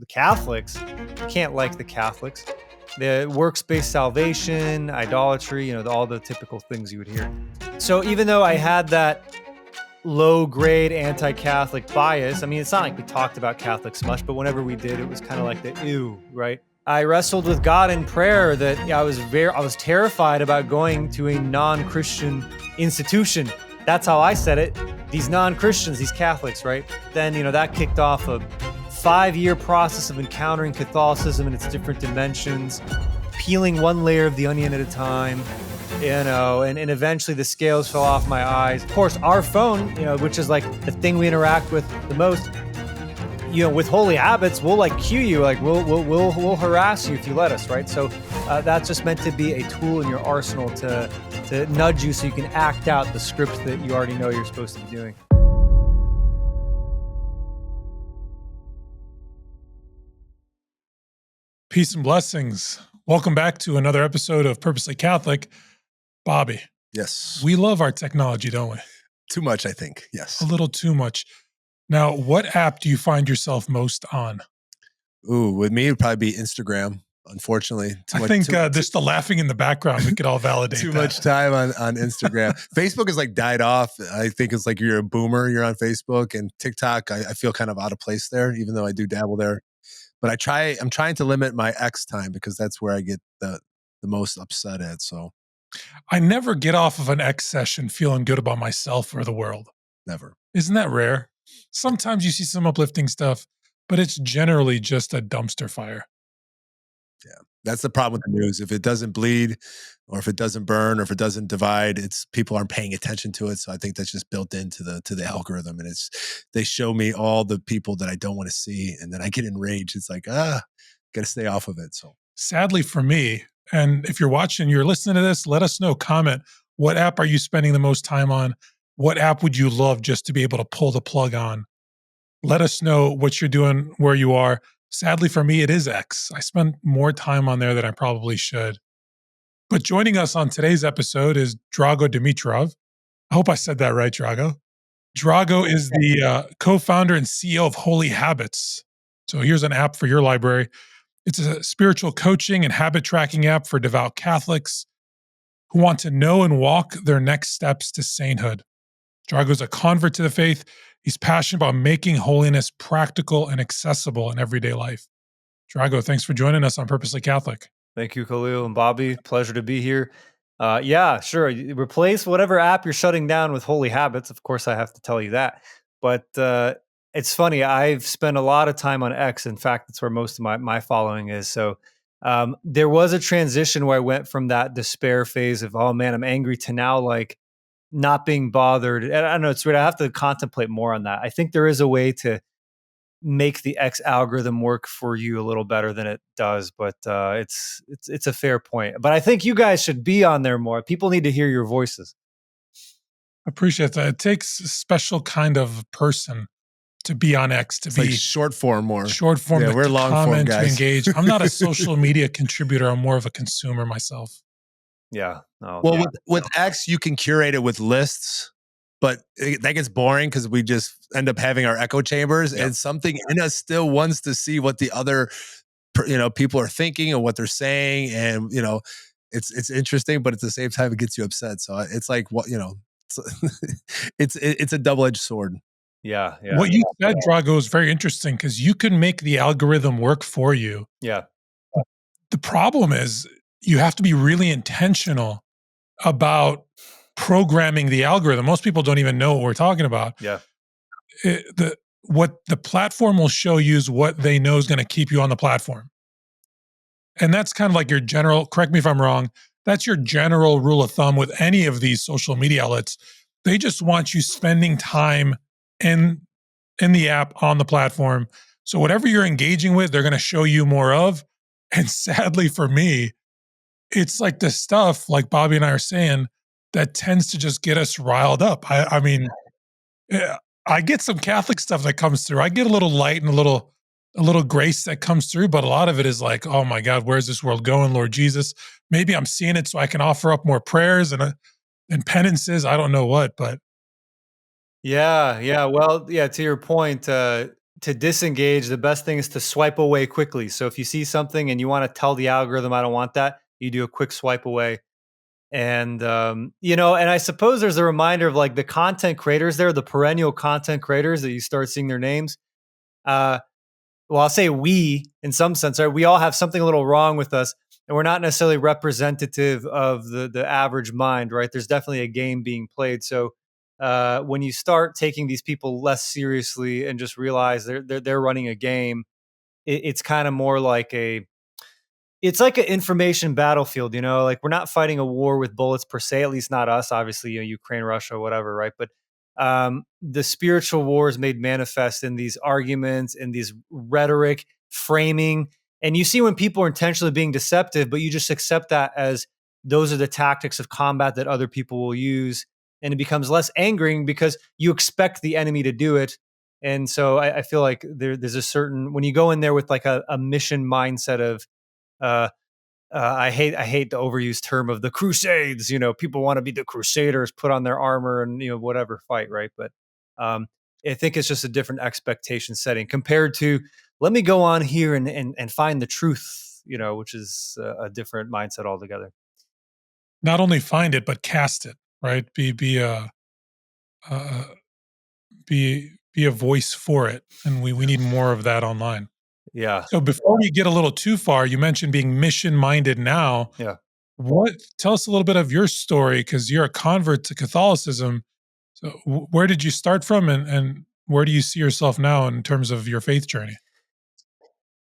Catholics, you can't like the Catholics. The works-based salvation, idolatry, all the typical things you would hear. So even though I had that low-grade anti-Catholic bias, I mean, it's not like we talked about Catholics much, but whenever we did, it was kind of like the ew, right? I wrestled with God in prayer that I was terrified about going to a non-Christian institution. That's how I said it. These non-Christians, these Catholics, right? Then, that kicked off a 5-year process of encountering Catholicism in its different dimensions, peeling one layer of the onion at a time, and eventually the scales fell off my eyes. Of course, our phone, which is like the thing we interact with the most, with holy habits, we'll like cue you, like we'll harass you if you let us, right? So that's just meant to be a tool in your arsenal to nudge you so you can act out the script that you already know you're supposed to be doing. Peace and blessings. Welcome back to another episode of Purposely Catholic. Bobby. Yes. We love our technology, don't we? Too much, I think. Yes. A little too much. Now, what app do you find yourself most on? Ooh, with me, it'd probably be Instagram, unfortunately. Just the laughing in the background, we could all validate too much time on Instagram. Facebook is like died off. I think it's like you're a boomer, you're on Facebook. And TikTok, I feel kind of out of place there, even though I do dabble there. But I'm trying to limit my X time because that's where I get the most upset at. So I never get off of an X session feeling good about myself or the world. Never. Isn't that rare? Sometimes you see some uplifting stuff, but it's generally just a dumpster fire. Yeah. That's the problem with the news. If it doesn't bleed or if it doesn't burn or if it doesn't divide, people aren't paying attention to it. So I think that's just built into the algorithm. And they show me all the people that I don't want to see. And then I get enraged. It's like, got to stay off of it. So sadly for me, and if you're watching, you're listening to this, let us know, comment, what app are you spending the most time on? What app would you love just to be able to pull the plug on? Let us know what you're doing, where you are. Sadly for me, it is X. I spend more time on there than I probably should. But joining us on today's episode is Drago Dimitrov. I hope I said that right, Drago. Drago is the co-founder and CEO of Holy Habits. So here's an app for your library. It's a spiritual coaching and habit tracking app for devout Catholics who want to know and walk their next steps to sainthood. Drago's a convert to the faith. He's passionate about making holiness practical and accessible in everyday life. Drago, thanks for joining us on Purposely Catholic. Thank you, Khalil and Bobby. Pleasure to be here. Yeah, sure. Replace whatever app you're shutting down with Holy Habits. Of course, I have to tell you that. But it's funny. I've spent a lot of time on X. In fact, that's where most of my following is. So there was a transition where I went from that despair phase of, oh man, I'm angry, to now like not being bothered. And I don't know, it's weird. I have to contemplate more on that. I think there is a way to make the X algorithm work for you a little better than it does, but it's a fair point. But I think you guys should be on there more. People need to hear your voices. I appreciate that. It takes a special kind of person to be on X, to it's be like short form more. Short form, yeah, we're long form guys. To engage. I'm not a social media contributor. I'm more of a consumer myself. Yeah. No, well, with X, you can curate it with lists, but that gets boring because we just end up having our echo chambers, and something in us still wants to see what the other, people are thinking and what they're saying, and it's interesting, but at the same time, it gets you upset. So it's like it's a double-edged sword. Yeah. What you said, Drago, is very interesting because you can make the algorithm work for you. Yeah. The problem is you have to be really intentional about programming the algorithm. Most people don't even know what we're talking about. Yeah. What the platform will show you is what they know is going to keep you on the platform. And that's kind of like your general, correct me if I'm wrong, that's your general rule of thumb with any of these social media outlets. They just want you spending time in the app, on the platform. So whatever you're engaging with, they're going to show you more of. And sadly for me, it's like the stuff, like Bobby and I are saying, that tends to just get us riled up. I mean, I get some Catholic stuff that comes through. I get a little light and a little grace that comes through, but a lot of it is like, oh my God, where's this world going, Lord Jesus? Maybe I'm seeing it so I can offer up more prayers and penances. I don't know what, but yeah. Well, yeah. To your point, to disengage, the best thing is to swipe away quickly. So if you see something and you want to tell the algorithm, I don't want that, you do a quick swipe away. And, and I suppose there's a reminder of like the content creators there, the perennial content creators that you start seeing their names. Uh, well, I'll say we in some sense, right? We all have something a little wrong with us, and we're not necessarily representative of the average mind, right? There's definitely a game being played. So when you start taking these people less seriously and just realize they're running a game, it's kind of more like it's like an information battlefield, like we're not fighting a war with bullets per se, at least not us, obviously, Ukraine, Russia, whatever, right? But the spiritual war is made manifest in these arguments, in these rhetoric, framing. And you see when people are intentionally being deceptive, but you just accept that as those are the tactics of combat that other people will use. And it becomes less angering because you expect the enemy to do it. And so I feel like there's a certain, when you go in there with like a mission mindset of, uh, I hate the overused term of the Crusades. People want to be the Crusaders, put on their armor, and whatever fight, right? But um, I think it's just a different expectation setting compared to let me go on here and find the truth, which is a different mindset altogether. Not only find it, but cast it, right? Uh, be a voice for it, and we need more of that online. Yeah, So before we get a little too far, you mentioned being mission minded now. yeah. Tell us a little bit of your story, because you're a convert to Catholicism. So where did you start from, and where do you see yourself now in terms of your faith journey?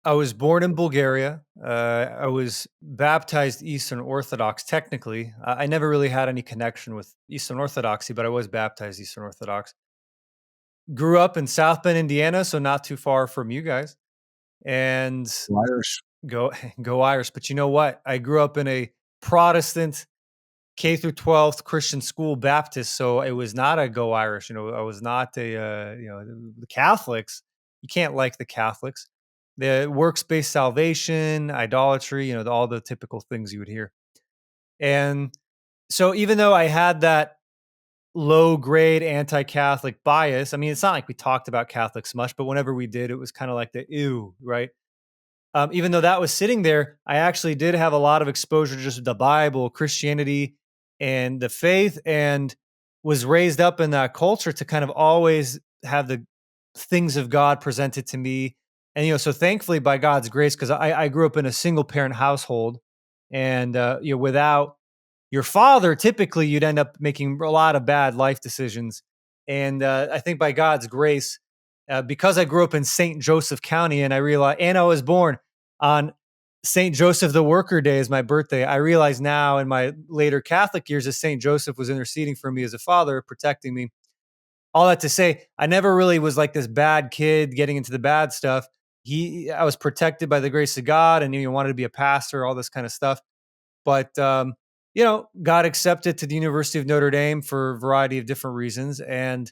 I was born in Bulgaria. I was baptized Eastern Orthodox. Technically, I never really had any connection with Eastern Orthodoxy, but I was baptized Eastern Orthodox. Grew up in South Bend, Indiana, so not too far from you guys. And Irish. go go Irish. But you know what? I grew up in a Protestant K through 12th Christian school Baptist, so it was not a go Irish. I was not the Catholics. You can't like the Catholics. The works based salvation, idolatry, all the typical things you would hear. And so even though I had that low grade anti Catholic bias, I mean, it's not like we talked about Catholics much, but whenever we did, it was kind of like the ew, right? Even though that was sitting there, I actually did have a lot of exposure to just the Bible, Christianity, and the faith, and was raised up in that culture to kind of always have the things of God presented to me. And, so thankfully by God's grace, because I grew up in a single parent household, and, without your father, typically you'd end up making a lot of bad life decisions. And I think by God's grace, because I grew up in St. Joseph County, and I was born on St. Joseph the Worker Day is my birthday. I realize now in my later Catholic years that St. Joseph was interceding for me as a father, protecting me. All that to say, I never really was like this bad kid getting into the bad stuff. I was protected by the grace of God, and wanted to be a pastor, all this kind of stuff. But got accepted to the University of Notre Dame for a variety of different reasons. And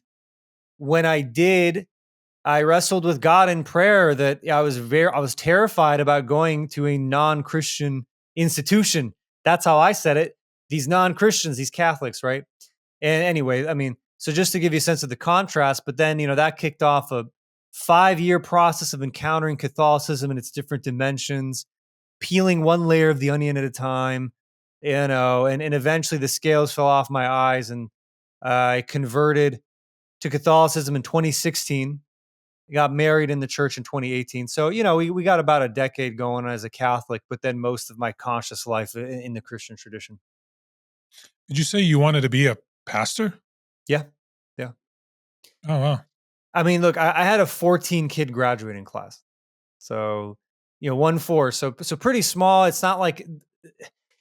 when I did, I wrestled with God in prayer that I was terrified about going to a non-Christian institution. That's how I said it. These non-Christians, these Catholics, right? And anyway, I mean, so just to give you a sense of the contrast, but then, that kicked off a 5-year process of encountering Catholicism in its different dimensions, peeling one layer of the onion at a time, and eventually the scales fell off my eyes, and I converted to Catholicism in 2016. Got married in the church in 2018. So, we got about a decade going as a Catholic, but then most of my conscious life in the Christian tradition. Did you say you wanted to be a pastor? Yeah. Yeah. Oh, wow. I mean, look, I had a 14 kid graduating class. So, 1-4. So pretty small. It's not like,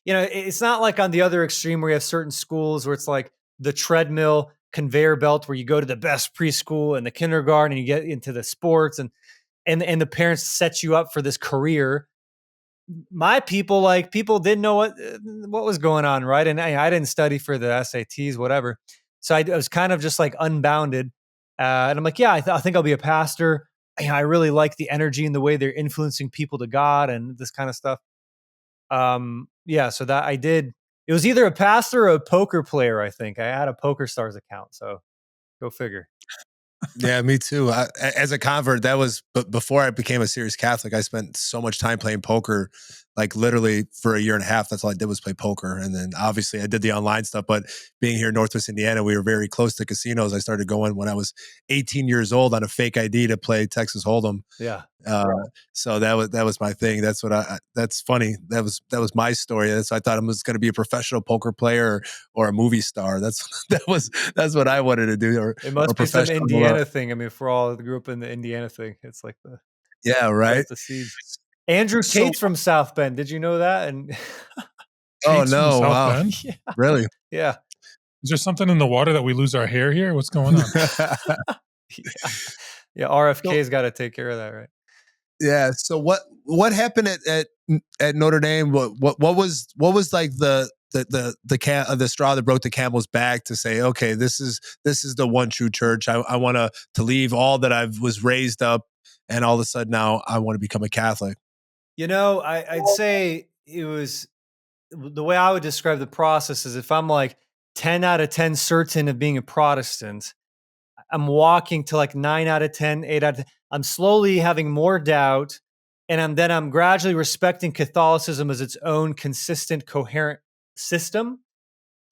it's not like on the other extreme where you have certain schools where it's like the treadmill conveyor belt where you go to the best preschool and the kindergarten and you get into the sports and the parents set you up for this career. My people didn't know what was going on, right? And I didn't study for the SATs, whatever. So I was kind of just like unbounded, and I'm like, yeah, I think I'll be a pastor. I really like the energy and the way they're influencing people to God and this kind of stuff. Yeah, so that I did. It was either a pastor or a poker player. I think I had a Poker Stars account. So go figure. Yeah, me too. As a convert, but before I became a serious Catholic, I spent so much time playing poker, like literally for a year and a half. That's all I did was play poker. And then obviously I did the online stuff, but being here in Northwest Indiana, we were very close to casinos. I started going when I was 18 years old on a fake ID to play Texas Hold'em. Yeah. Uh, so that was my thing. That's funny. That was my story. I thought I was going to be a professional poker player or a movie star. That's what I wanted to do. It must be some Professional. Indiana thing. I mean, if we're all grew up in the Indiana thing, it's like Yeah, right. the seeds. Andrew So- Tate's from South Bend. Did you know that? And Oh Tate's from no! South Wow, Bend? really? yeah. Is there something in the water that we lose our hair here? What's going on? Yeah. RFK's got to take care of that, right? Yeah. So what happened at Notre Dame? What was like the straw that broke the camel's back to say, okay, this is the one true church. I want to leave all that I was raised up, and all of a sudden now I want to become a Catholic. You know, I'd say it was the way I would describe the process is if I'm like 10 out of 10 certain of being a Protestant, I'm walking to like 9 out of 10, 8 out of 10. I'm slowly having more doubt. And I'm gradually respecting Catholicism as its own consistent, coherent system.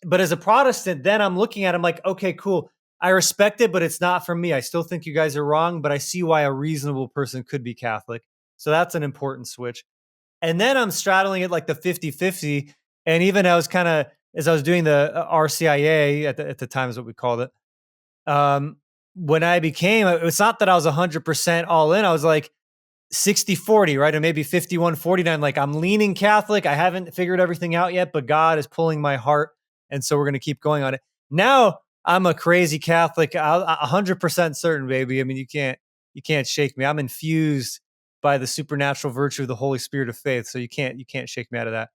But as a Protestant, then I'm looking at it, I'm like, okay, cool. I respect it, but it's not for me. I still think you guys are wrong, but I see why a reasonable person could be Catholic. So that's an important switch. And then I'm straddling it like the 50-50. And even I was kind of, as I was doing the RCIA at the time is what we called it. When I became, it's not that I was 100% all in. I was like 60-40, right? Or maybe 51-49. Like I'm leaning Catholic. I haven't figured everything out yet, but God is pulling my heart. And so we're going to keep going on it. Now I'm a crazy Catholic. 100% certain, baby. I mean, you can't shake me. I'm infused by the supernatural virtue of the Holy Spirit of faith. So you can't shake me out of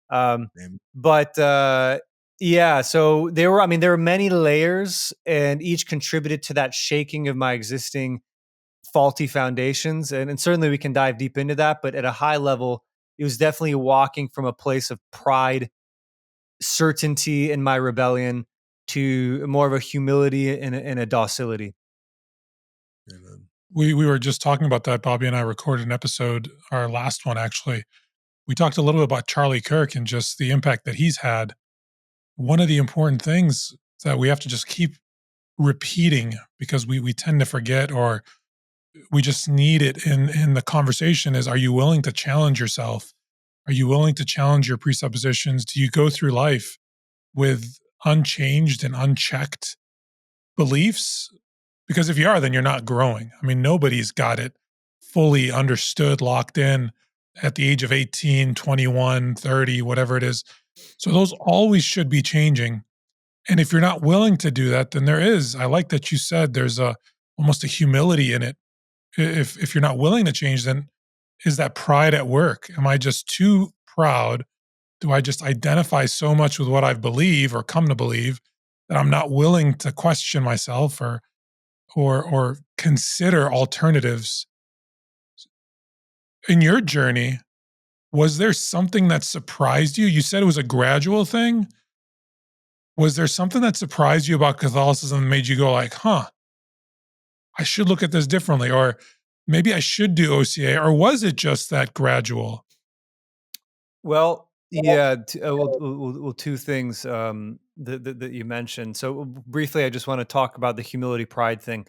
that. Yeah, so there were many layers and each contributed to that shaking of my existing faulty foundations. And certainly we can dive deep into that. But at a high level, it was definitely walking from a place of pride, certainty in my rebellion to more of a humility and a docility. Amen. We were just talking about that. Bobby and I recorded an episode, our last one actually. We talked a little bit about Charlie Kirk and just the impact that he's had. One of the important things that we have to just keep repeating because we tend to forget or we just need it in the conversation is, are you willing to challenge yourself? Are you willing to challenge your presuppositions? Do you go through life with unchanged and unchecked beliefs? Because if you are, then you're not growing. I mean, nobody's got it fully understood, locked in at the age of 18, 21, 30, whatever it is. So those always should be changing. And if you're not willing to do that, then I like that you said there's almost a humility in it. If you're not willing to change, then is that pride at work? Am I just too proud? Do I just identify so much with what I believe or come to believe that I'm not willing to question myself or consider alternatives? In your journey, was there something that surprised you? You said it was a gradual thing. Was there something that surprised you about Catholicism and made you go like, huh, I should look at this differently, or maybe I should do OCA, or was it just that gradual? Well, yeah, two things that you mentioned. So briefly, I just want to talk about the humility pride thing.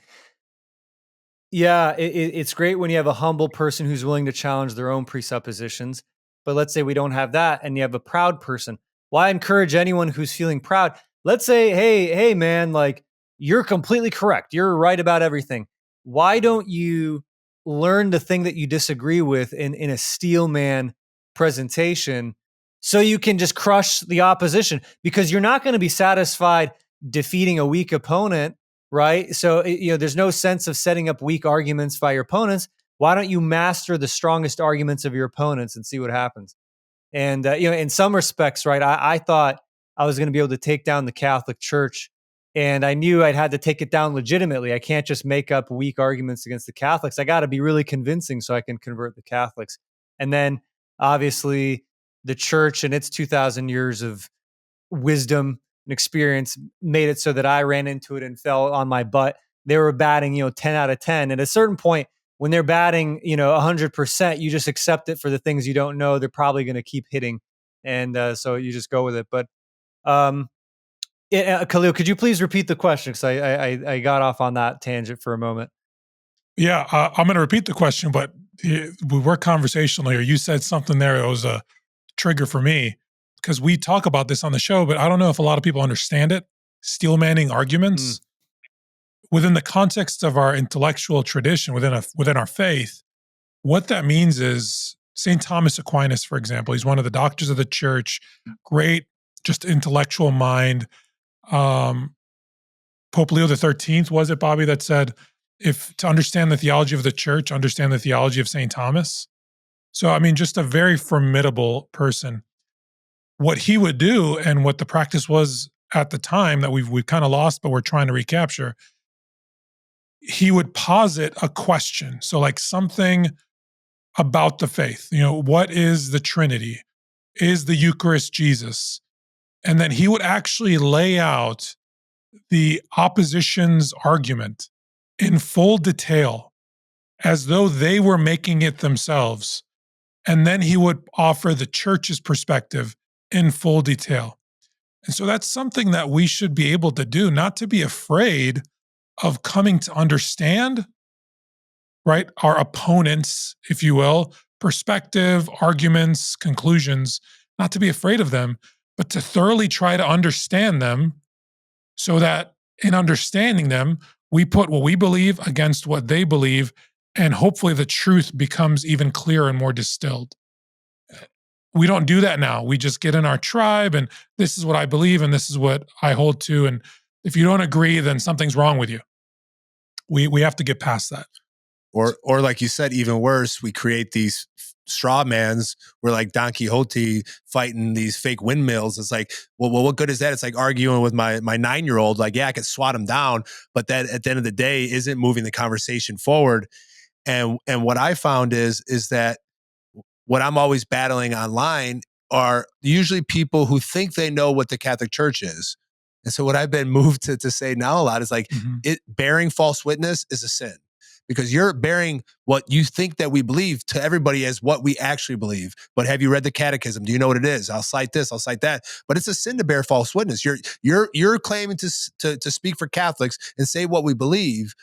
Yeah, it's great when you have a humble person who's willing to challenge their own presuppositions. But let's say we don't have that and you have a proud person. Well, I encourage anyone who's feeling proud. Let's say, hey, man, like you're completely correct. You're right about everything. Why don't you learn the thing that you disagree with in a steelman presentation so you can just crush the opposition? Because you're not going to be satisfied defeating a weak opponent, right? So, there's no sense of setting up weak arguments by your opponents. Why don't you master the strongest arguments of your opponents and see what happens? And, in some respects, right, I thought I was going to be able to take down the Catholic Church. And I knew I'd had to take it down legitimately. I can't just make up weak arguments against the Catholics. I got to be really convincing so I can convert the Catholics. And then, obviously, the church and its 2,000 years of wisdom and experience made it so that I ran into it and fell on my butt they were batting, 10 out of 10. At a certain point, when they're batting, 100%, you just accept it for the things you don't know. They're probably going to keep hitting. And so you just go with it. But Khalil, could you please repeat the question? Because I got off on that tangent for a moment. Yeah, I'm going to repeat the question, but we were conversational here. You said something there that was a trigger for me because we talk about this on the show, but I don't know if a lot of people understand it. Steel manning arguments. Within the context of our intellectual tradition, within our faith, what that means is St. Thomas Aquinas, for example, he's one of the doctors of the church, great, just intellectual mind. Pope Leo XIII, was it, Bobby, that said, if to understand the theology of the church, understand the theology of St. Thomas? So, I mean, just a very formidable person. What he would do and what the practice was at the time that we've kind of lost, but we're trying to recapture, he would posit a question. So like something about the faith, what is the Trinity? Is the Eucharist Jesus? And then he would actually lay out the opposition's argument in full detail as though they were making it themselves. And then he would offer the church's perspective in full detail. And so that's something that we should be able to do, not to be afraid of coming to understand, right, our opponents, if you will, perspective, arguments, conclusions, not to be afraid of them, but to thoroughly try to understand them so that in understanding them, we put what we believe against what they believe, and hopefully the truth becomes even clearer and more distilled. We don't do that now. We just get in our tribe and this is what I believe and this is what I hold to. And if you don't agree, then something's wrong with you. We have to get past that. Or like you said, even worse, we create these straw mans. We're like Don Quixote fighting these fake windmills. It's like, well, what good is that? It's like arguing with my 9-year-old. Like, yeah, I could swat him down, but that at the end of the day isn't moving the conversation forward. And what I found is that what I'm always battling online are usually people who think they know what the Catholic Church is. And so what I've been moved to say now a lot is like, bearing false witness is a sin. Because you're bearing what you think that we believe to everybody as what we actually believe. But have you read the Catechism? Do you know what it is? I'll cite this, I'll cite that. But it's a sin to bear false witness. You're claiming to speak for Catholics and say what we believe.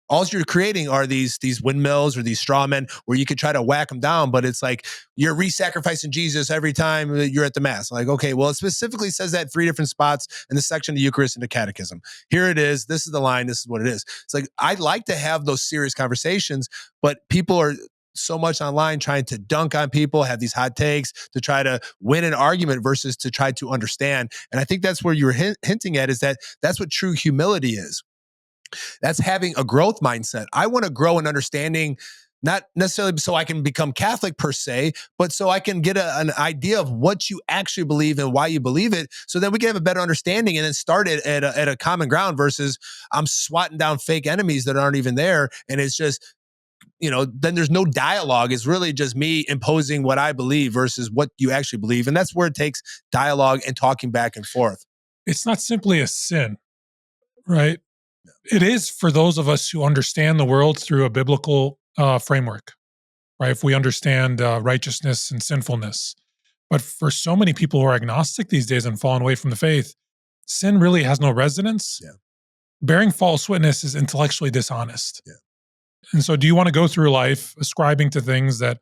All you're creating are these windmills or these straw men where you could try to whack them down, but it's like you're re-sacrificing Jesus every time you're at the Mass. Like, okay, well, it specifically says that 3 different spots in the section of the Eucharist and the Catechism. Here it is. This is the line. This is what it is. It's like, I'd like to have those serious conversations, but people are so much online trying to dunk on people, have these hot takes to try to win an argument versus to try to understand. And I think that's where you're hinting at, is that that's what true humility is. That's having a growth mindset. I want to grow in understanding, not necessarily so I can become Catholic per se, but so I can get an idea of what you actually believe and why you believe it, so that we can have a better understanding and then start it at a common ground versus I'm swatting down fake enemies that aren't even there. And it's just, then there's no dialogue. It's really just me imposing what I believe versus what you actually believe. And that's where it takes dialogue and talking back and forth. It's not simply a sin, right? It is for those of us who understand the world through a biblical framework, right? If we understand righteousness and sinfulness. But for so many people who are agnostic these days and fallen away from the faith, sin really has no resonance. Yeah. Bearing false witness is intellectually dishonest. Yeah. And so do you want to go through life ascribing to things that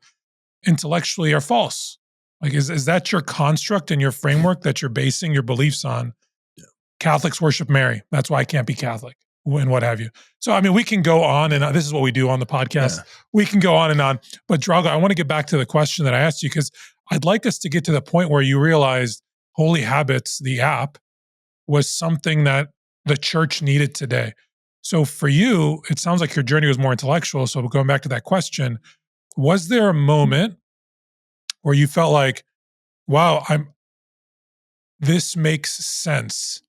intellectually are false? Like, is that your construct and your framework that you're basing your beliefs on? Yeah. Catholics worship Mary. That's why I can't be Catholic. And what have you. So, I mean, we can go on and on. This is what we do on the podcast. Yeah. We can go on and on. But Drago, I want to get back to the question that I asked you, because I'd like us to get to the point where you realized Holy Habits, the app, was something that the church needed today. So for you, it sounds like your journey was more intellectual. So going back to that question, was there a moment where you felt like, wow, this makes sense?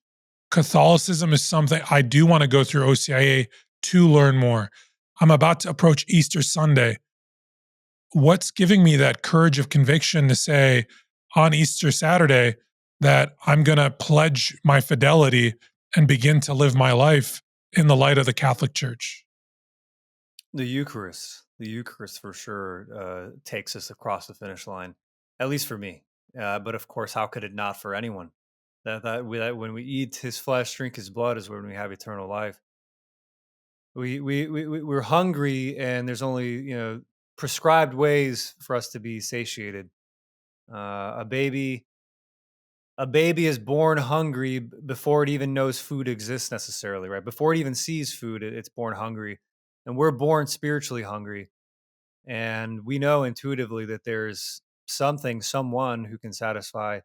Catholicism is something I do want to go through OCIA to learn more. I'm about to approach Easter Sunday. What's giving me that courage of conviction to say on Easter Saturday that I'm going to pledge my fidelity and begin to live my life in the light of the Catholic Church? The Eucharist for sure takes us across the finish line, at least for me. But of course, how could it not for anyone? That when we eat His flesh, drink His blood, is when we have eternal life. We're hungry, and there's only prescribed ways for us to be satiated. Uh, a baby a baby is born hungry before it even knows food exists necessarily, right? Before it even sees food, it's born hungry, and we're born spiritually hungry. And we know intuitively that there's someone who can satisfy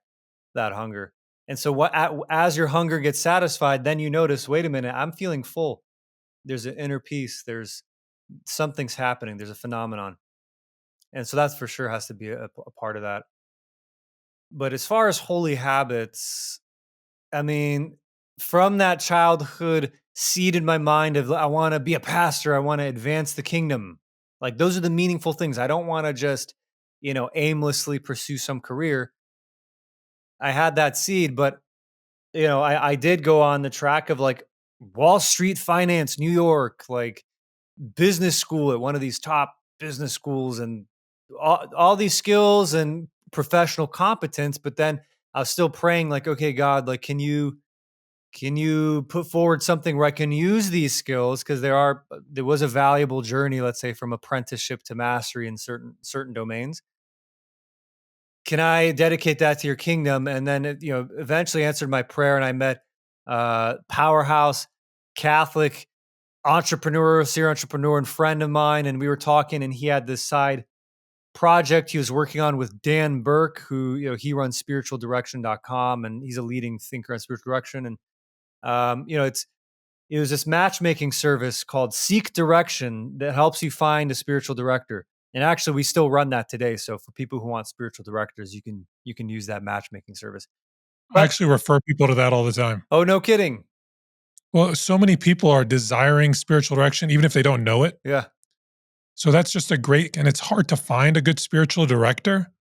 that hunger. And so, as your hunger gets satisfied, then you notice, wait a minute, I'm feeling full. There's an inner peace. There's something's happening. There's a phenomenon, and so that's for sure has to be a part of that. But as far as holy habits, I mean, from that childhood seed in my mind of I want to be a pastor, I want to advance the kingdom. Like those are the meaningful things. I don't want to just, aimlessly pursue some career. I had that seed, but I did go on the track of like Wall Street finance, New York, like business school at one of these top business schools, and all these skills and professional competence. But then I was still praying, like, okay, God, like, can you put forward something where I can use these skills? Because there was a valuable journey, let's say, from apprenticeship to mastery in certain domains. Can I dedicate that to your kingdom? And then it, eventually answered my prayer, and I met powerhouse Catholic entrepreneur, serial entrepreneur, and friend of mine, and we were talking, and he had this side project he was working on with Dan Burke, who he runs spiritualdirection.com, and he's a leading thinker on spiritual direction. And it was this matchmaking service called Seek Direction that helps you find a spiritual director. And actually, we still run that today. So for people who want spiritual directors, you can use that matchmaking service. I But actually refer people to that all the time. oh, no kidding. Well, so many people are desiring spiritual direction, even if they don't know it. Yeah. So that's just and it's hard to find a good spiritual director.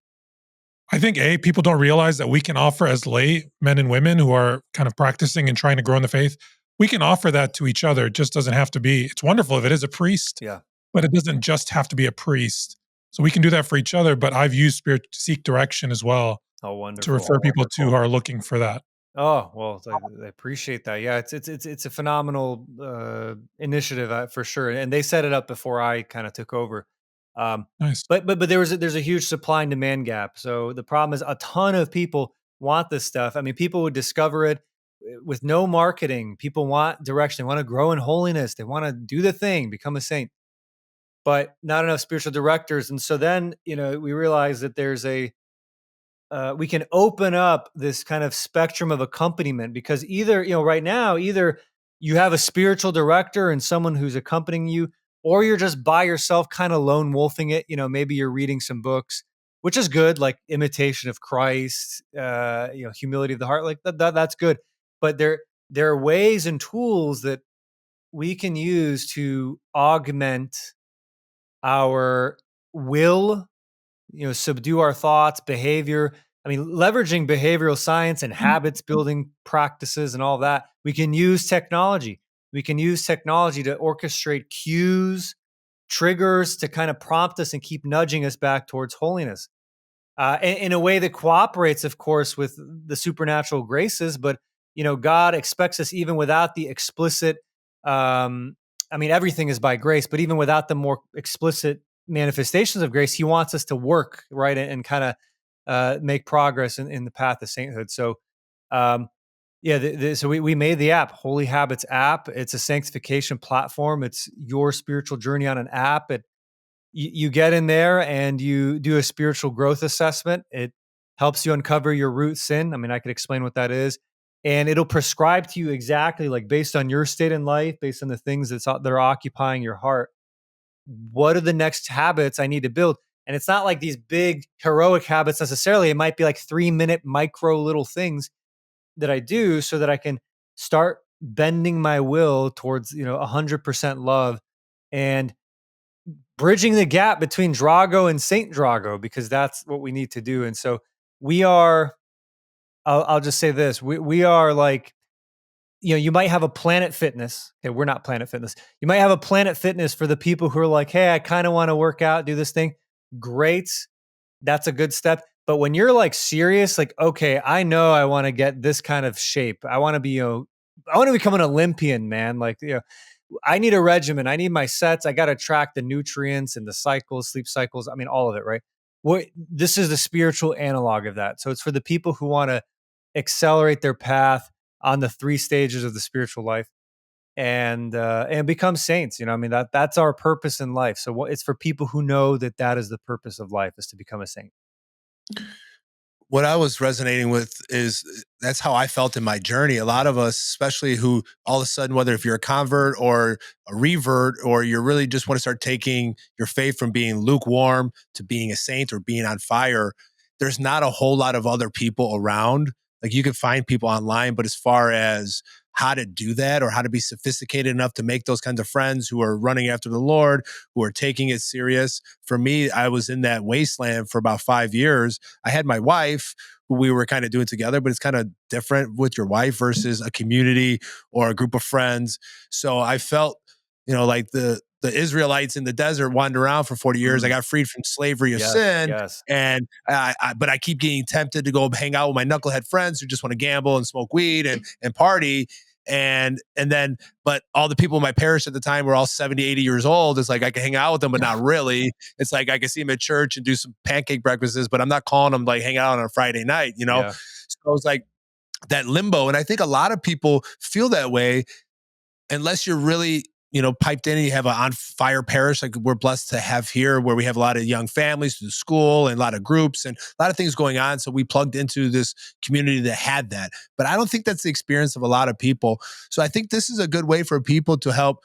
I think people don't realize that we can offer as lay men and women who are kind of practicing and trying to grow in the faith. We can offer that to each other. It just doesn't have to be. It's wonderful if it is a priest, Yeah. but it doesn't just have to be a priest. So we can do that for each other. But I've used Spirit to Seek Direction as well Oh, wonderful. to refer people to who are looking for that. Oh, well, I appreciate that. Yeah, it's a phenomenal initiative for sure, and they set it up before I kind of took over. Nice. But there's a huge supply and demand gap. So the problem is a ton of people want this stuff. I mean, people would discover it with no marketing. People want direction. They want to grow in holiness. They want to do the thing, become a saint, but not enough spiritual directors. And so then we realize that we can open up this kind of spectrum of accompaniment, because either, right now, either you have a spiritual director and someone who's accompanying you, or you're just by yourself, kind of lone wolfing it. Maybe you're reading some books, which is good, like Imitation of Christ, Humility of the Heart, like that's good. But there are ways and tools that we can use to augment our will, subdue our thoughts, behavior. I mean, leveraging behavioral science and habits building practices and all that. We can use technology. We can use technology to orchestrate cues, triggers to kind of prompt us and keep nudging us back towards holiness. In a way that cooperates, of course, with the supernatural graces. But God expects us, even without the explicit. I mean, everything is by grace, but even without the more explicit manifestations of grace, He wants us to work, right, and kind of make progress in the path of sainthood. So, so we made the app, Holy Habits app. It's a sanctification platform. It's your spiritual journey on an app. You get in there and you do a spiritual growth assessment. It helps you uncover your root sin. I mean, I could explain what that is. And it'll prescribe to you exactly, like, based on your state in life, based on the things that are occupying your heart, what are the next habits I need to build? And it's not like these big heroic habits necessarily. It might be like 3-minute micro little things that I do so that I can start bending my will towards 100% love and bridging the gap between Drago and Saint Drago, because that's what we need to do. And so we are, I'll just say this, we are like you might have a Planet Fitness. Okay, we're not Planet Fitness. You might have a Planet Fitness for the people who are like, hey, I kind of want to work out, do this thing. Great. That's a good step. But when you're like serious, like, okay, I know I want to get this kind of shape. I want to be, I want to become an Olympian, man. Like, I need a regimen. I need my sets. I got to track the nutrients and the cycles, sleep cycles. I mean, all of it, right? This is the spiritual analog of that. So it's for the people who want to accelerate their path on the 3 stages of the spiritual life and become saints. I mean, that's our purpose in life. So it's for people who know that is the purpose of life, is to become a saint. What I was resonating with is that's how I felt in my journey. A lot of us, especially who all of a sudden, whether if you're a convert or a revert, or you're really just want to start taking your faith from being lukewarm to being a saint or being on fire, there's not a whole lot of other people around. Like, you can find people online, but as far as how to do that or how to be sophisticated enough to make those kinds of friends who are running after the Lord, who are taking it serious. For me, I was in that wasteland for about 5 years. I had my wife who we were kind of doing together, but it's kind of different with your wife versus a community or a group of friends. So I felt, like the Israelites in the desert wandered around for 40 years. I got freed from slavery of sin. Yes. And but I keep getting tempted to go hang out with my knucklehead friends who just want to gamble and smoke weed and party. And then, but all the people in my parish at the time were all 70, 80 years old. It's like I can hang out with them, but not really. It's like I can see them at church and do some pancake breakfasts, but I'm not calling them like hang out on a Friday night, Yeah. So I was like that limbo. And I think a lot of people feel that way unless you're really, piped in and you have an on fire parish like we're blessed to have here, where we have a lot of young families through school and a lot of groups and a lot of things going on. So we plugged into this community that had that. But I don't think that's the experience of a lot of people. So I think this is a good way for people to help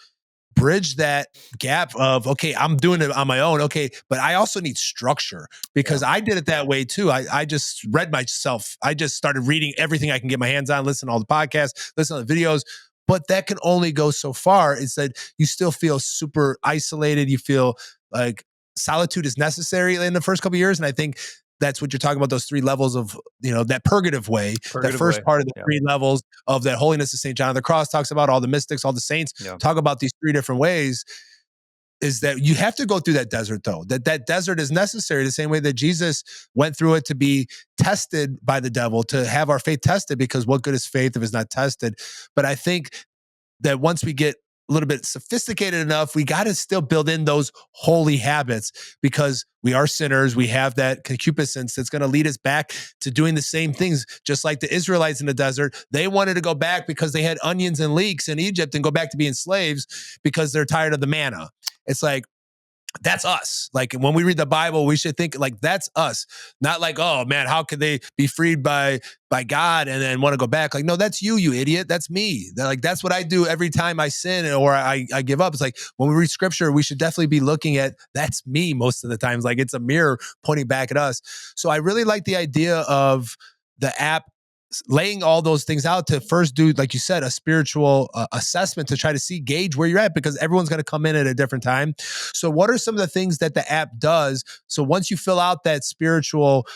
bridge that gap of, okay, I'm doing it on my own. Okay. But I also need structure, because I did it that way too. I just read myself. I just started reading everything I can get my hands on, listen to all the podcasts, listen to the videos. But that can only go so far. It's that you still feel super isolated. You feel like solitude is necessary in the first couple of years. And I think that's what you're talking about, those 3 levels of, that purgative way. That first part of the 3 levels of that holiness that St. John of the Cross talks about, all the mystics, all the saints talk about these 3 different ways. Is that you have to go through that desert, though. That desert is necessary, the same way that Jesus went through it to be tested by the devil, to have our faith tested, because what good is faith if it's not tested? But I think that once we get a little bit sophisticated enough, we got to still build in those holy habits, because we are sinners. We have that concupiscence that's going to lead us back to doing the same things. Just like the Israelites in the desert, they wanted to go back because they had onions and leeks in Egypt and go back to being slaves because they're tired of the manna. It's like, that's us. Like, when we read the Bible, we should think like that's us. Not like, oh man, how could they be freed by God and then want to go back? Like, no, that's you idiot. That's me. That's what I do every time I sin or I give up. It's like, when we read scripture, we should definitely be looking at that's me most of the times. Like, it's a mirror pointing back at us. So I really like the idea of the app laying all those things out to first do, like you said, a spiritual assessment to try to gauge where you're at, because everyone's going to come in at a different time. So what are some of the things that the app does? So once you fill out that spiritual,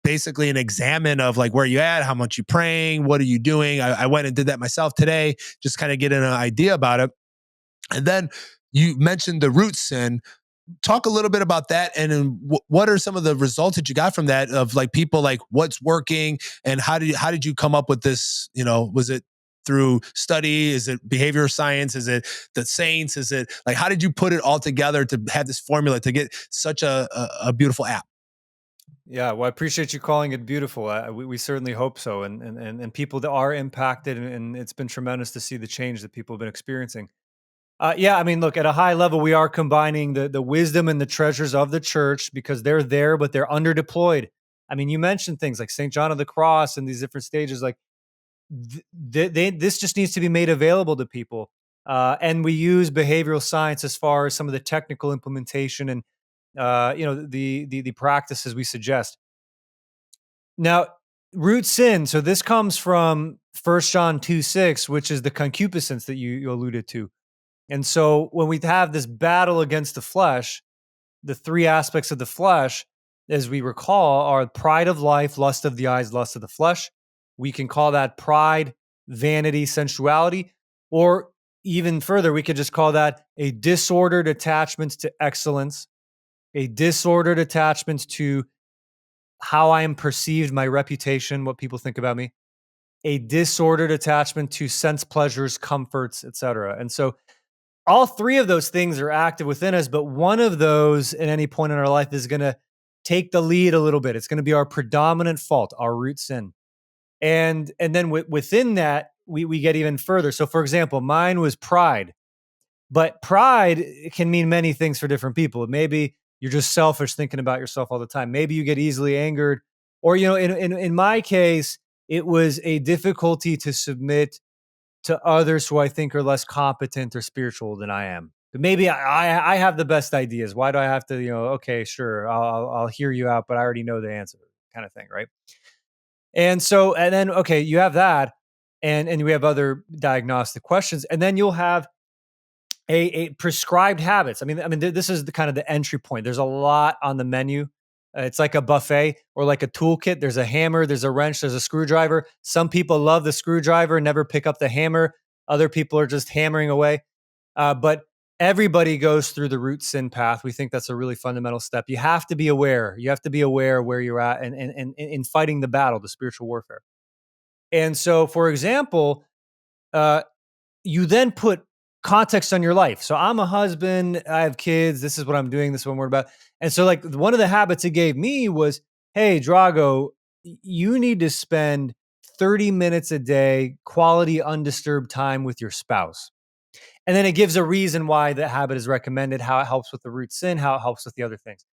basically an examine of like where you at, how much you praying, what are you doing? I went and did that myself today, just kind of getting an idea about it. And then you mentioned the root sin. Talk a little bit about that, and then what are some of the results that you got from that, of like people, like what's working, and how did you come up with this? Was it through study? Is it behavioral science? Is it the saints? Is it like, how did you put it all together to have this formula to get such a beautiful app? Yeah, well, I appreciate you calling it beautiful. We certainly hope so, and people that are impacted, and it's been tremendous to see the change that people have been experiencing. Yeah, I mean, look, at a high level, we are combining the wisdom and the treasures of the church, because they're there, but they're underdeployed. I mean, you mentioned things like St. John of the Cross and these different stages. Like, this just needs to be made available to people. And we use behavioral science as far as some of the technical implementation and the practices we suggest. Now, root sin. So this comes from 1 John 2:6, which is the concupiscence that you alluded to. And so when we have this battle against the flesh, the 3 aspects of the flesh, as we recall, are pride of life, lust of the eyes, lust of the flesh. We can call that pride vanity, sensuality, or even further, we could just call that a disordered attachment to excellence, a disordered attachment to how I am perceived, my reputation, what people think about me, a disordered attachment to sense pleasures, comforts, etc. And so all three of those things are active within us, but one of those at any point in our life is going to take the lead a little bit. It's going to be our predominant fault, our root sin. And then within that, we get even further. So for example, mine was pride. But pride can mean many things for different people. Maybe you're just selfish, thinking about yourself all the time. Maybe you get easily angered. Or, in my case, it was a difficulty to submit to others who I think are less competent or spiritual than I am. But maybe I have the best ideas. Why do I have to, okay, sure, I'll hear you out, but I already know the answer, kind of thing, right? And so, and then, okay, you have that, and we have other diagnostic questions, and then you'll have a prescribed habits. I mean, this is the kind of the entry point. There's a lot on the menu. It's like a buffet or like a toolkit. There's a hammer, there's a wrench, there's a screwdriver. Some people love the screwdriver, never pick up the hammer. Other people are just hammering away. But everybody goes through the root sin path. We think that's a really fundamental step. You have to be aware. You have to be aware where you're at and in fighting the battle, the spiritual warfare. And so, for example, you then put context on your life. So I'm a husband, I have kids, this is what I'm doing, this is what I'm worried about. And so like one of the habits it gave me was, hey, Drago, you need to spend 30 minutes a day, quality undisturbed time with your spouse. And then it gives a reason why the habit is recommended, how it helps with the root sin, how it helps with the other things.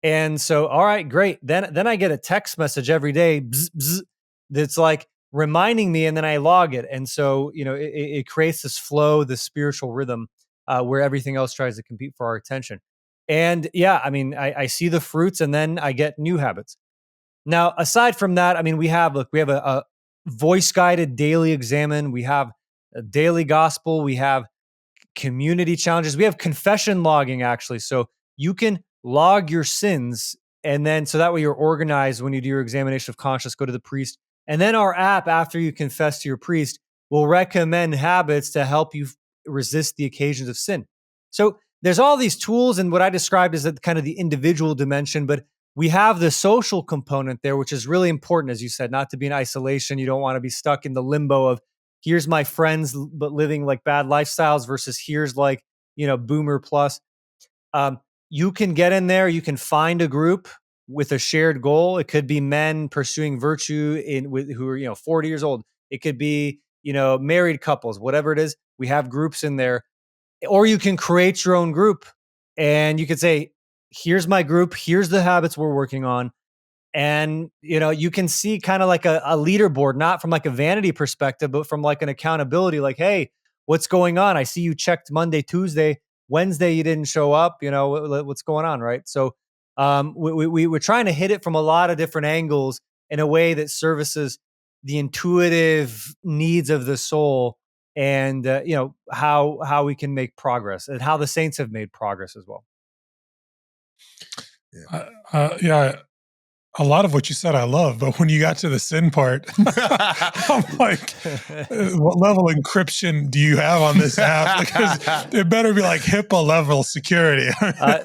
And so, all right, great. Then I get a text message every day, bzz, bzz, that's like reminding me, and then I log it. And so, it creates this flow, this spiritual rhythm where everything else tries to compete for our attention. And yeah, I mean, I see the fruits, and then I get new habits. Now, aside from that, I mean, we have a voice guided daily examine. We have a daily gospel. We have community challenges. We have confession logging, actually. So you can log your sins, and then so that way you're organized when you do your examination of conscience, go to the priest. And then our app, after you confess to your priest, will recommend habits to help you resist the occasions of sin. So there's all these tools, and what I described is that kind of the individual dimension, but we have the social component there, which is really important, as you said, not to be in isolation. You don't want to be stuck in the limbo of here's my friends, but living like bad lifestyles versus here's like, boomer plus. You can get in there. You can find a group with a shared goal. It could be men pursuing virtue who are 40 years old. It could be married couples, whatever it is. We have groups in there, or you can create your own group, and you could say, "Here's my group. Here's the habits we're working on." And, you can see kind of like a leaderboard, not from like a vanity perspective, but from like an accountability, like, hey, what's going on? I see you checked Monday, Tuesday, Wednesday, you didn't show up, what's going on, right? So we're trying to hit it from a lot of different angles in a way that services the intuitive needs of the soul, and, how we can make progress, and how the saints have made progress as well. Yeah. A lot of what you said I love, but when you got to the sin part, I'm like, what level of encryption do you have on this app? Because it better be like HIPAA level security.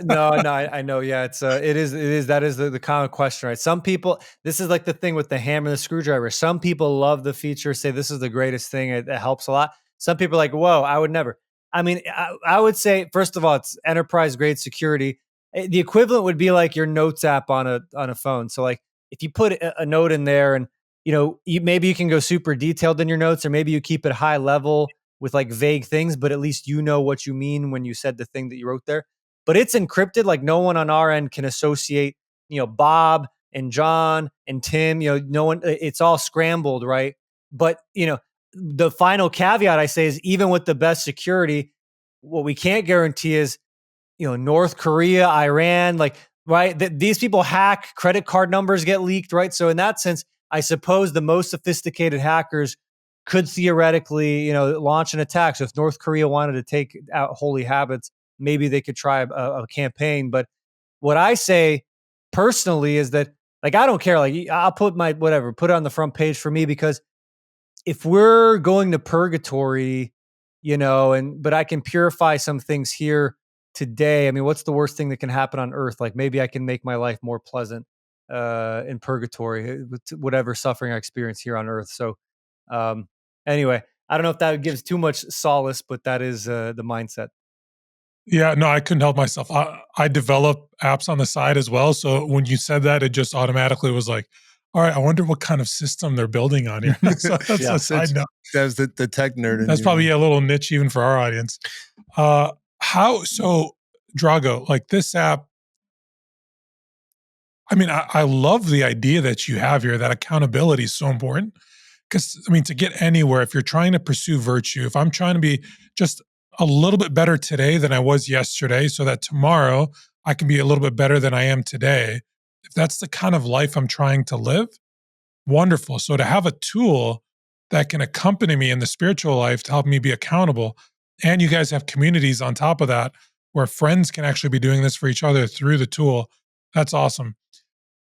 No, I know. Yeah, it is. That is the common question, right? Some people, this is like the thing with the hammer and the screwdriver. Some people love the feature, say this is the greatest thing. It helps a lot. Some people are like, whoa, I would never. I mean, I would say, first of all, it's enterprise grade security. The equivalent would be like your notes app on a phone. So like if you put a note in there, and maybe you can go super detailed in your notes, or maybe you keep it high level with like vague things, but at least you know what you mean when you said the thing that you wrote there. But it's encrypted. Like no one on our end can associate, Bob and John and Tim, no one, it's all scrambled, right? But, the final caveat I say is, even with the best security, what we can't guarantee is, North Korea, Iran, like, right? These people hack, credit card numbers get leaked, right? So in that sense, I suppose the most sophisticated hackers could theoretically, launch an attack. So if North Korea wanted to take out holy habits, maybe they could try a campaign. But what I say personally is that, like, I don't care. Like, I'll put put it on the front page for me, because if we're going to purgatory, but I can purify some things here today. I mean, what's the worst thing that can happen on earth? Like maybe I can make my life more pleasant in purgatory with whatever suffering I experience here on earth. So anyway, I don't know if that gives too much solace, but that is the mindset. Yeah, no, I couldn't help myself. I develop apps on the side as well. So when you said that, it just automatically was like, all right, I wonder what kind of system they're building on here. So that's a side note. That's the tech nerd. That's probably a little niche even for our audience. So Drago, like this app, I mean, I love the idea that you have here, that accountability is so important. Because, I mean, to get anywhere, if you're trying to pursue virtue, if I'm trying to be just a little bit better today than I was yesterday, so that tomorrow I can be a little bit better than I am today, if that's the kind of life I'm trying to live, wonderful. So to have a tool that can accompany me in the spiritual life to help me be accountable, and you guys have communities on top of that where friends can actually be doing this for each other through the tool, that's awesome.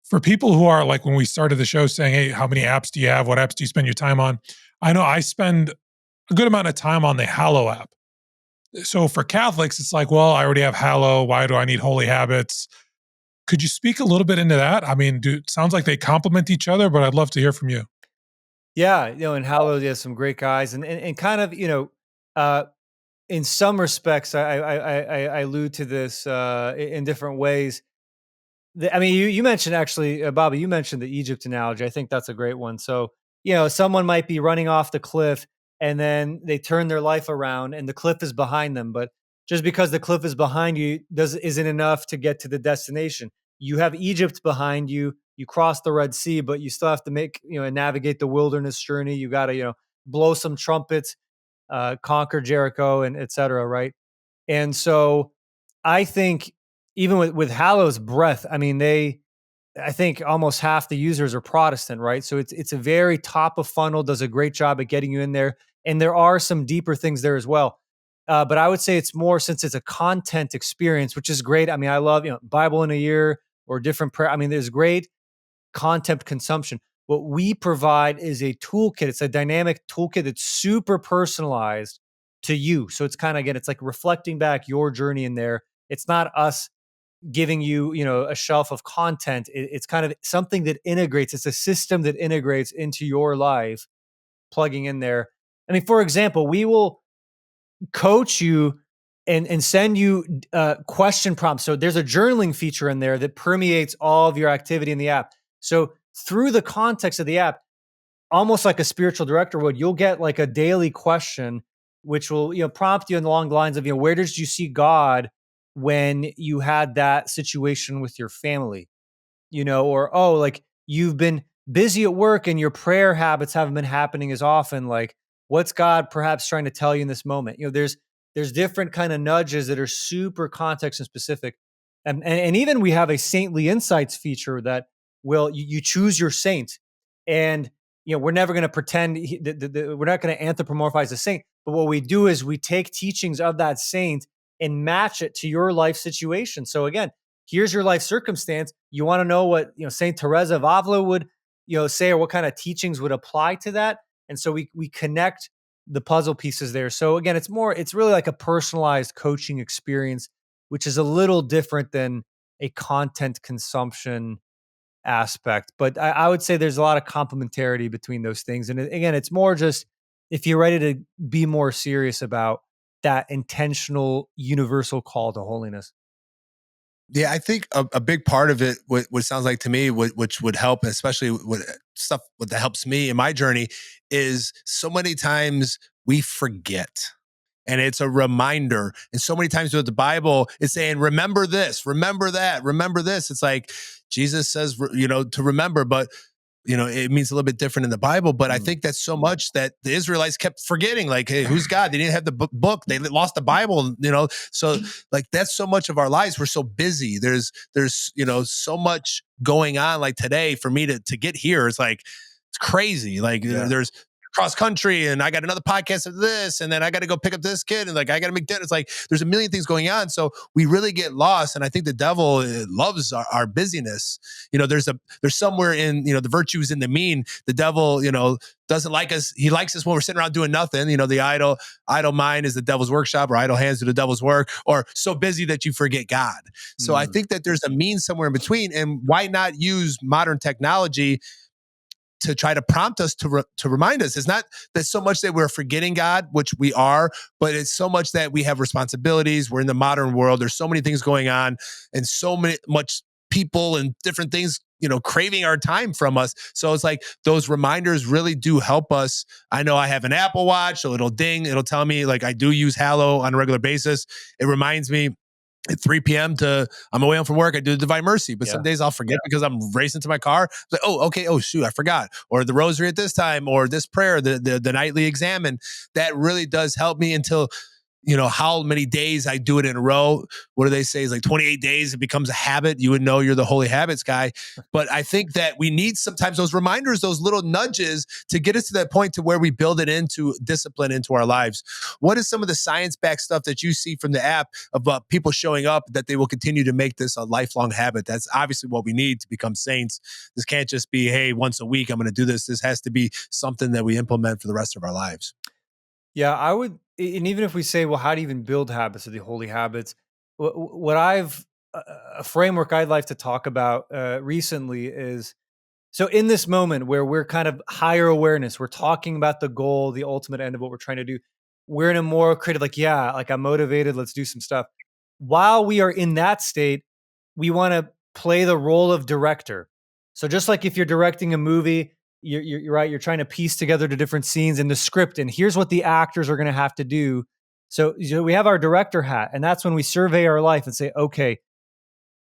For people who are like when we started the show saying, hey, how many apps do you have? What apps do you spend your time on? I know I spend a good amount of time on the Hallow app. So for Catholics, it's like, well, I already have Hallow. Why do I need Holy Habits? Could you speak a little bit into that? I mean, sounds like they complement each other, but I'd love to hear from you. Yeah, and Hallow has some great guys, and kind of, in some respects, I allude to this in different ways. I mean, you mentioned actually, Bobby, you mentioned the Egypt analogy. I think that's a great one. So, someone might be running off the cliff and then they turn their life around and the cliff is behind them. But just because the cliff is behind you isn't enough to get to the destination. You have Egypt behind you. You cross the Red Sea, but you still have to navigate the wilderness journey. You got to, blow some trumpets, conquer Jericho, and et cetera, right? And so I think even with Hallow's breadth, I mean, I think almost half the users are Protestant, right? So it's a very top of funnel, does a great job at getting you in there. And there are some deeper things there as well. But I would say it's more since it's a content experience, which is great. I mean, I love, Bible in a year or different prayer. I mean, there's great content consumption. What we provide is a toolkit. It's a dynamic toolkit that's super personalized to you. So it's kind of, again, it's like reflecting back your journey in there. It's not us giving you, a shelf of content. It's kind of something that integrates. It's a system that integrates into your life, plugging in there. I mean, for example, we will coach you and send you question prompts. So there's a journaling feature in there that permeates all of your activity in the app. So through the context of the app, almost like a spiritual director would, you'll get like a daily question, which will, prompt you along the lines of, where did you see God when you had that situation with your family, or, oh, like you've been busy at work and your prayer habits haven't been happening as often. Like what's God perhaps trying to tell you in this moment? There's different kind of nudges that are super context and specific. And even we have a saintly insights feature that will, you choose your saint, and we're never going to pretend we're not going to anthropomorphize a saint, but what we do is we take teachings of that saint and match it to your life situation. So again, here's your life circumstance. You want to know what Saint Teresa of Avila would say, or what kind of teachings would apply to that. And so we connect the puzzle pieces there. So again, it's really like a personalized coaching experience, which is a little different than a content consumption aspect. But I would say there's a lot of complementarity between those things. And again, it's more just if you're ready to be more serious about that intentional universal call to holiness. Yeah, I think a big part of it, what sounds like to me, which would help, especially with stuff that helps me in my journey, is so many times we forget. And it's a reminder. And so many times with the Bible, it's saying, remember this, remember that, remember this. It's like Jesus says, to remember, but it means a little bit different in the Bible. But I think that's so much that the Israelites kept forgetting, like, hey, who's God? They didn't have the book. They lost the Bible, So like, that's so much of our lives. We're so busy. There's so much going on. Like today for me to get here, it's like, it's crazy. Like there's cross country, and I got another podcast of this, and then I got to go pick up this kid, and like I got to make dinner. It's like there's a million things going on, so we really get lost. And I think the devil loves our busyness. There's somewhere in the virtues in the mean. The devil doesn't like us. He likes us when we're sitting around doing nothing. The idle mind is the devil's workshop, or idle hands do the devil's work, or so busy that you forget God. So I think that there's a mean somewhere in between, and why not use modern technology to try to prompt us to remind us? It's not that so much that we're forgetting God, which we are, but it's so much that we have responsibilities. We're in the modern world. There's so many things going on, and so much people and different things, craving our time from us. So it's like those reminders really do help us. I know I have an Apple Watch, so it'll ding. It'll tell me, like, I do use Hallow on a regular basis. It reminds me at 3 p.m. I'm away home from work, I do the Divine Mercy. But some days I'll forget because I'm racing to my car. It's like, oh, okay. Oh, shoot, I forgot. Or the rosary at this time, or this prayer, the nightly examine. That really does help me until, how many days I do it in a row. What do they say? It's like 28 days, it becomes a habit. You would know you're the holy habits guy. But I think that we need sometimes those reminders, those little nudges to get us to that point to where we build it into discipline into our lives. What is some of the science-backed stuff that you see from the app about people showing up that they will continue to make this a lifelong habit? That's obviously what we need to become saints. This can't just be, hey, once a week, I'm going to do this. This has to be something that we implement for the rest of our lives. Yeah, I would. And even if we say, well, how do you even build habits of the holy habits? A framework I'd like to talk about recently is, so in this moment where we're kind of higher awareness, we're talking about the goal, the ultimate end of what we're trying to do. We're in a more creative, like I'm motivated, let's do some stuff. While we are in that state, we want to play the role of director. So just like if you're directing a movie, you're right, you're trying to piece together the different scenes in the script, and here's what the actors are going to have to do. So we have our director hat, and that's when we survey our life and say, okay,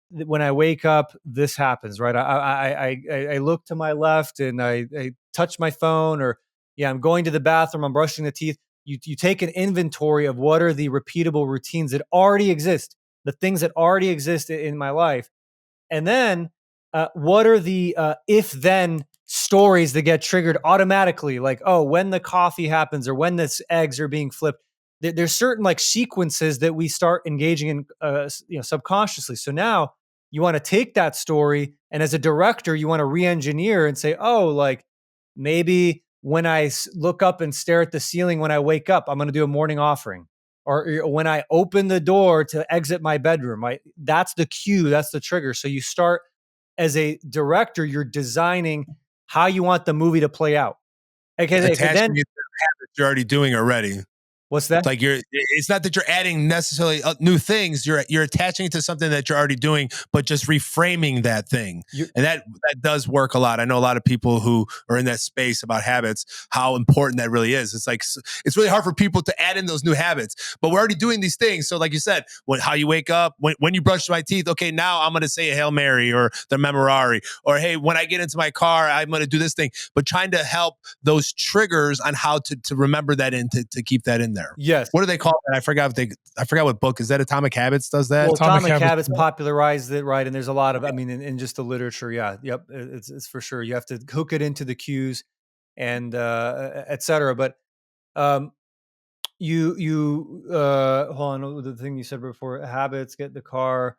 when I wake up, this happens, right? I look to my left and I touch my phone, or I'm going to the bathroom, I'm brushing the teeth. You take an inventory of what are the repeatable routines that already exist, the things that already exist in my life. And then what are the if-then stories that get triggered automatically? Like, oh, when the coffee happens or when the eggs are being flipped, there's certain like sequences that we start engaging in subconsciously. So now you want to take that story, and as a director, you want to re-engineer and say, oh, like maybe when I look up and stare at the ceiling when I wake up, I'm going to do a morning offering. Or when I open the door to exit my bedroom, right? That's the cue, that's the trigger. So you start as a director, you're designing how you want the movie to play out. Okay, Attaching it to the habits you're already doing already. What's that? Like it's not that you're adding necessarily new things. You're attaching it to something that you're already doing, but just reframing that thing. And that does work a lot. I know a lot of people who are in that space about habits, how important that really is. It's like, it's really hard for people to add in those new habits, but we're already doing these things. So like you said, how you wake up, when you brush my teeth, okay, now I'm going to say a Hail Mary or the Memorare, or hey, when I get into my car, I'm going to do this thing, but trying to help those triggers on how to remember that and to keep that in there. Yes. What do they call that? I forgot what book is that. Atomic Habits does that. Well, Atomic Habits popularized it, right? And there's a lot of, in just the literature, it's for sure. You have to hook it into the cues and et cetera. But hold on, the thing you said before, habits, get the car.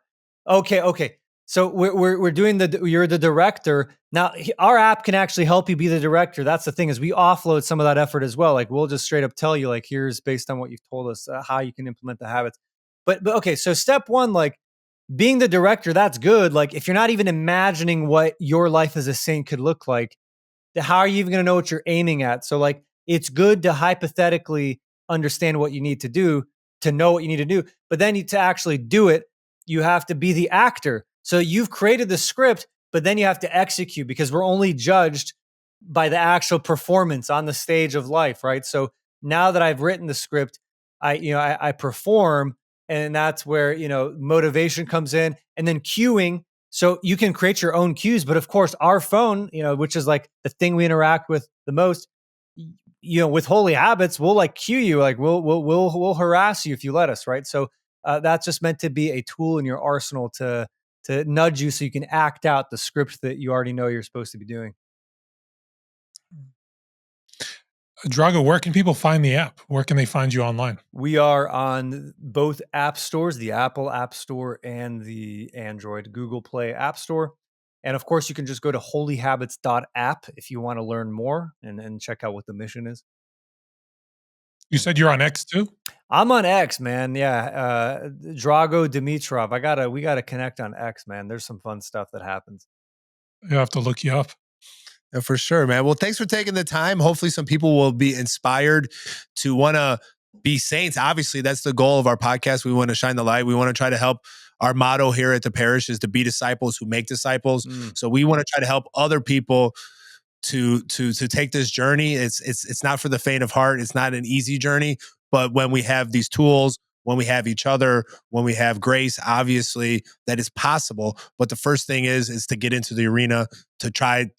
Okay. So we're doing you're the director. Now our app can actually help you be the director. That's the thing, is we offload some of that effort as well. Like we'll just straight up tell you, like, here's based on what you've told us, how you can implement the habits. But okay, so step one, like being the director, that's good. Like if you're not even imagining what your life as a saint could look like, how are you even going to know what you're aiming at? So like it's good to hypothetically understand what you need to do, to know what you need to do, but then to actually do it, you have to be the actor. So you've created the script, but then you have to execute, because we're only judged by the actual performance on the stage of life, right? So now that I've written the script, I perform, and that's where, motivation comes in, and then cueing. So you can create your own cues, but of course our phone, which is like the thing we interact with the most, with holy habits, we'll like cue you, like we'll harass you if you let us, right? So that's just meant to be a tool in your arsenal to nudge you so you can act out the script that you already know you're supposed to be doing. Drago, where can people find the app? Where can they find you online? We are on both app stores, the Apple App Store and the Android Google Play App Store. And of course, you can just go to holyhabits.app if you want to learn more and check out what the mission is. You said you're on X too? I'm on X, man. Yeah. Drago Dimitrov. We gotta connect on X, man. There's some fun stuff that happens. You have to look you up. Yeah, for sure, man. Well, thanks for taking the time. Hopefully some people will be inspired to want to be saints. Obviously, that's the goal of our podcast. We want to shine the light. We want to try to help. Our motto here at the parish is to be disciples who make disciples. So we want to try to help other people to take this journey. It's not for the faint of heart. It's not an easy journey, but when we have these tools, when we have each other, when we have grace, obviously that is possible. But the first thing is to get into the arena, to try,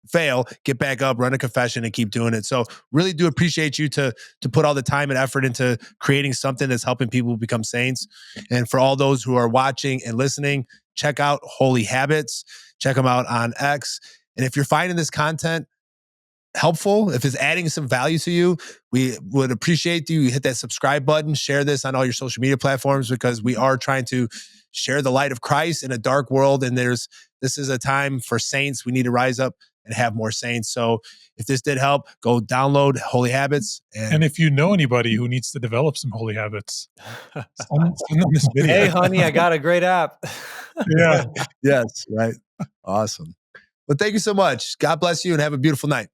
fail, get back up, run a confession, and keep doing it. So really do appreciate you to put all the time and effort into creating something that's helping people become saints. And for all those who are watching and listening, check out Holy Habits. Check them out on X. And if you're finding this content helpful, if it's adding some value to you, we would appreciate you hit that subscribe button, share this on all your social media platforms, because we are trying to share the light of Christ in a dark world. And this is a time for saints. We need to rise up and have more saints. So if this did help, go download Holy Habits. And if you know anybody who needs to develop some holy habits, send them this video. Hey, honey, I got a great app. Yeah. Yes, right. Awesome. Well, thank you so much. God bless you and have a beautiful night.